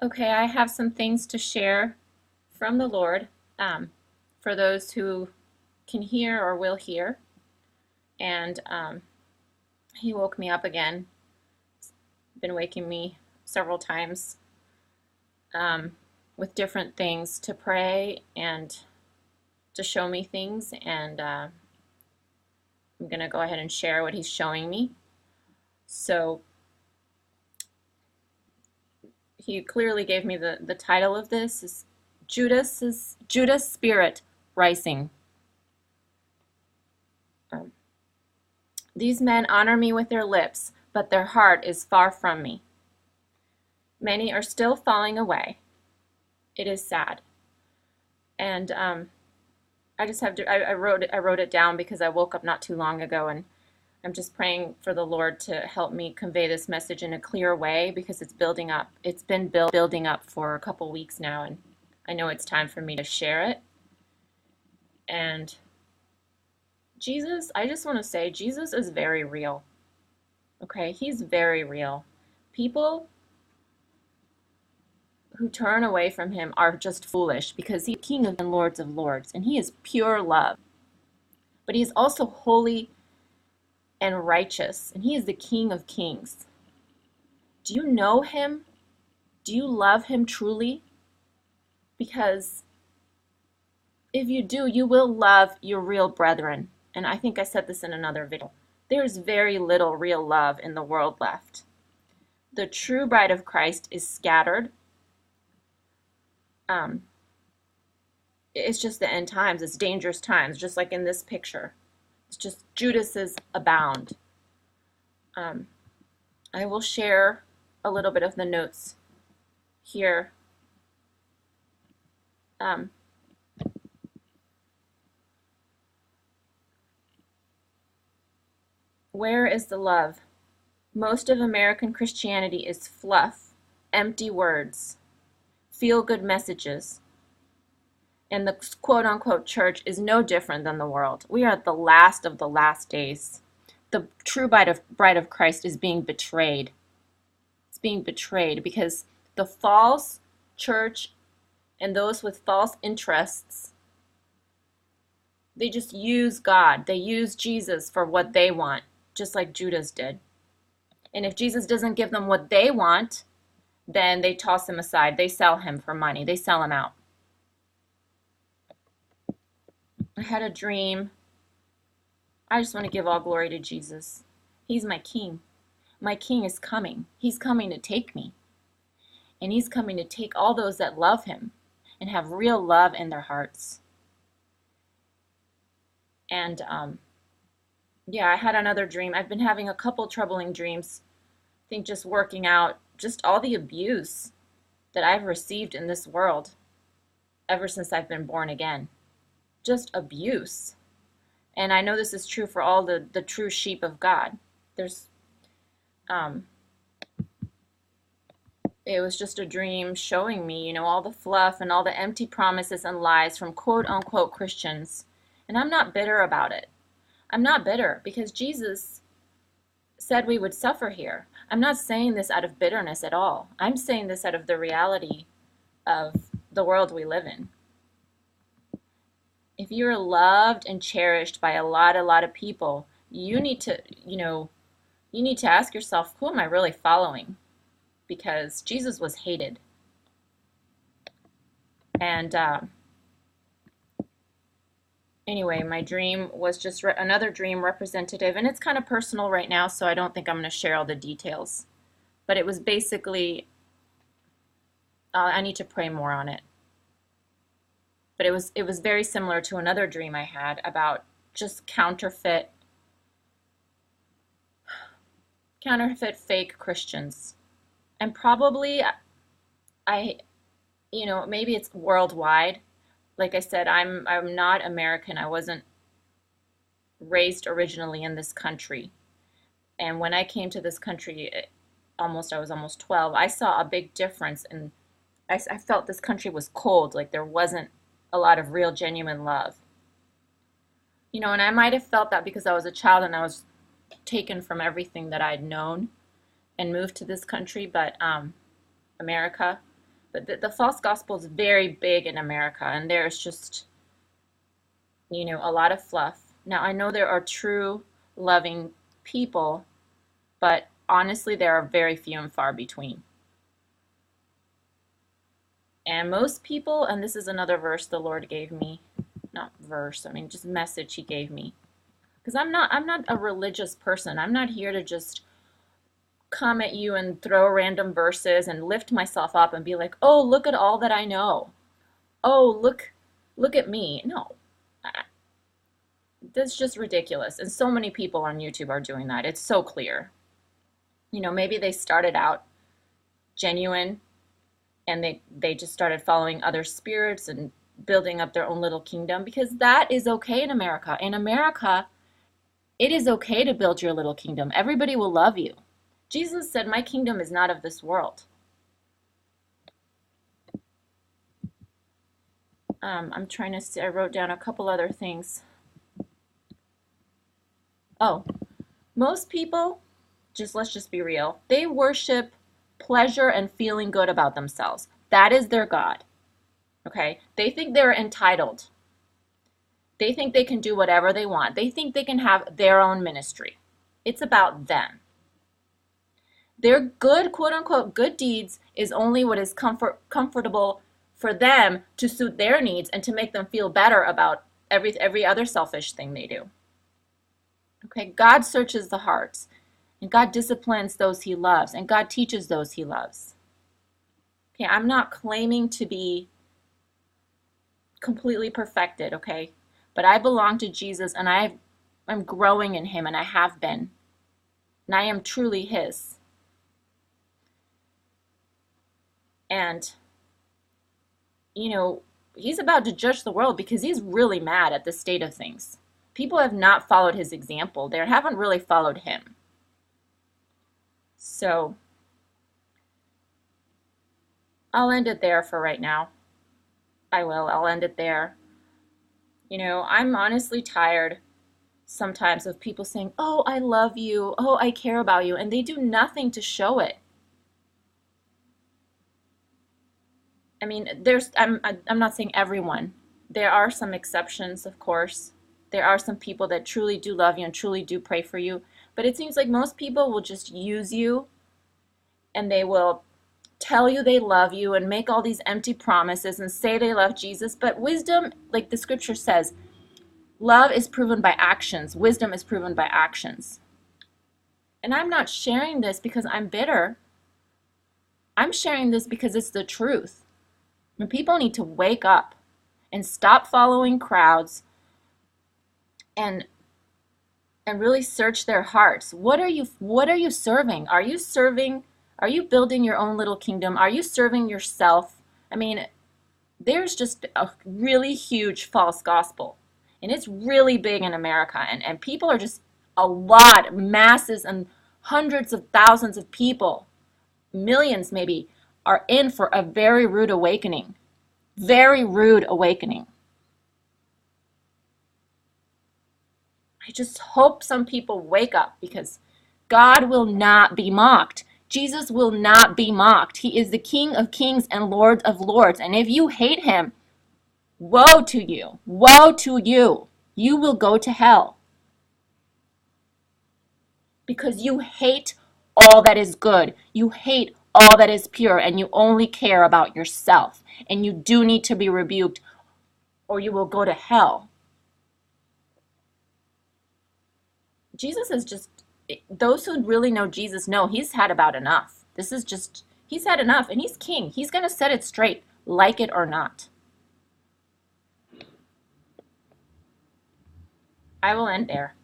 Okay, I have some things to share from the Lord for those who can hear or will hear. And He woke me up again. Been waking me several times with different things to pray and to show me things. And I'm going to go ahead and share what He's showing me. So He clearly gave me the title of this is Judas Spirit Rising. These men honor me with their lips, but their heart is far from me. Many are still falling away. It is sad. And I just have to, I wrote it down because I woke up not too long ago, and I'm just praying for the Lord to help me convey this message in a clear way because it's building up. It's been building up for a couple weeks now, and I know it's time for me to share it. And Jesus, I just want to say, Jesus is very real. Okay, He's very real. People who turn away from Him are just foolish because He's King of and Lords of Lords, and He is pure love. But He is also holy and righteous, and He is the King of Kings. Do you know Him? Do you love Him truly? Because if you do, you will love your real brethren. And I think I said this in another video. There's very little real love in the world left. The true bride of Christ is scattered. It's just the end times. It's dangerous times, just like in this picture. It's just Judases abound. I will share a little bit of the notes here. Where is the love? Most of American Christianity is fluff, empty words, feel-good messages. And the quote-unquote church is no different than the world. We are at the last of the last days. The true bride of Christ is being betrayed. It's being betrayed because the false church and those with false interests, they just use God. They use Jesus for what they want, just like Judas did. And if Jesus doesn't give them what they want, then they toss Him aside. They sell Him for money. They sell Him out. I had a dream. I just want to give all glory to Jesus. He's my King. My King is coming. He's coming to take me. And He's coming to take all those that love Him and have real love in their hearts. And yeah, I had another dream. I've been having a couple troubling dreams. I think just working out, just all the abuse that I've received in this world ever since I've been born again. Just abuse. And I know this is true for all the true sheep of God. There's, it was just a dream showing me, all the fluff and all the empty promises and lies from quote-unquote Christians. And I'm not bitter about it. I'm not bitter because Jesus said we would suffer here. I'm not saying this out of bitterness at all. I'm saying this out of the reality of the world we live in. If you're loved and cherished by a lot of people, you need to, you need to ask yourself, who am I really following? Because Jesus was hated. And anyway, my dream was just another dream representative, and it's kind of personal right now, so I don't think I'm going to share all the details. But it was basically, I need to pray more on it. But it was very similar to another dream I had about just counterfeit fake Christians. And probably maybe it's worldwide. Like I said, I'm not American. I wasn't raised originally in this country. And when I came to this country, I was almost 12, I saw a big difference, and I felt this country was cold, like there wasn't a lot of real genuine love. And I might have felt that because I was a child and I was taken from everything that I'd known and moved to this country, but America, But the false gospel is very big in America, and there's just, a lot of fluff. Now, I know there are true, loving people, but honestly, there are very few and far between. And most people, and this is another verse the Lord gave me, not verse, I mean just message he gave me. Because I'm not a religious person. I'm not here to just come at you and throw random verses and lift myself up and be like, oh, look at all that I know. Oh, look at me. No. That's just ridiculous. And so many people on YouTube are doing that. It's so clear. Maybe they started out genuine and they just started following other spirits and building up their own little kingdom, because that is okay in America. In America, it is okay to build your little kingdom. Everybody will love you. Jesus said, my kingdom is not of this world. I'm trying to see, I wrote down a couple other things. Oh, most people, let's just be real, they worship pleasure and feeling good about themselves. That is their God. Okay? They think they're entitled. They think they can do whatever they want. They think they can have their own ministry. It's about them. Their good, quote unquote, good deeds is only what is comfortable for them to suit their needs and to make them feel better about every other selfish thing they do. Okay, God searches the hearts, and God disciplines those he loves, and God teaches those he loves. Okay, I'm not claiming to be completely perfected, okay? But I belong to Jesus, and I'm growing in him, and I have been. And I am truly his. And, he's about to judge the world because he's really mad at the state of things. People have not followed his example. They haven't really followed him. So, I'll end it there for right now. I'll end it there. I'm honestly tired sometimes of people saying, oh, I love you, oh, I care about you, and they do nothing to show it. I mean, I'm not saying everyone. There are some exceptions, of course. There are some people that truly do love you and truly do pray for you. But it seems like most people will just use you, and they will tell you they love you and make all these empty promises and say they love Jesus. But wisdom, like the scripture says, love is proven by actions. Wisdom is proven by actions. And I'm not sharing this because I'm bitter. I'm sharing this because it's the truth. And people need to wake up and stop following crowds and really search their hearts. What are you serving? Are you building your own little kingdom? Are you serving yourself? I mean, there's just a really huge false gospel. And it's really big in America. And people are just masses and hundreds of thousands of people, millions maybe, are in for a very rude awakening. Very rude awakening. I just hope some people wake up, because God will not be mocked. Jesus will not be mocked. He is the King of kings and Lord of lords. And if you hate him, woe to you. Woe to you. You will go to hell. Because you hate all that is good. You hate all that is pure, and you only care about yourself. And you do need to be rebuked, or you will go to hell. Jesus is just, those who really know Jesus know he's had about enough. He's had enough, and he's king. He's going to set it straight, like it or not. I will end there.